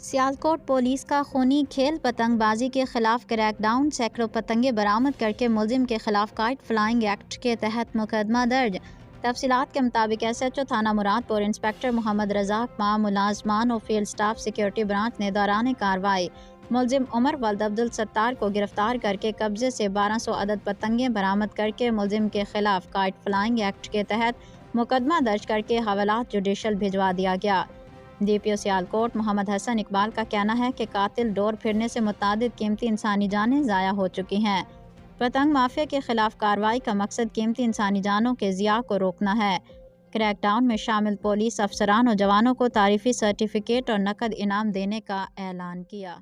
Sialkot police کا خونی کھیل پتنگ بازی کے خلاف کریک ڈاؤن، سینکڑوں پتنگیں برآمد کرکے ملزم کے خلاف کائٹ فلائنگ ایکٹ کے تحت مقدمہ درج۔ تفصیلات کے مطابق ایس ایچ او تھانہ مراد پور انسپکٹر محمد رزاق مع ملازمان و فیلڈ سٹاف سیکورٹی برانچ نے دوران کارروائی ملزم عمر ولد عبدالستار کو گرفتار کرکے قبضے سے 1200 عدد پتنگیں برآمد کرکے ملزم کے خلاف کائٹ فلائنگ ایکٹ کے تحت مقدمہ درج کرکے حوالات جوڈیشل بھجوا دیا گیا۔ ڈی پی او سیالکوٹ محمد حسن اقبال کا کہنا ہے کہ قاتل ڈور پھرنے سے متعدد قیمتی انسانی جانیں ضائع ہو چکی ہیں۔ پتنگ مافیا کے خلاف کارروائی کا مقصد قیمتی انسانی جانوں کے ضیاع کو روکنا ہے۔ کریک ڈاؤن میں شامل پولیس افسران و جوانوں کو تعریفی سرٹیفکیٹ اور نقد انعام دینے کا اعلان کیا۔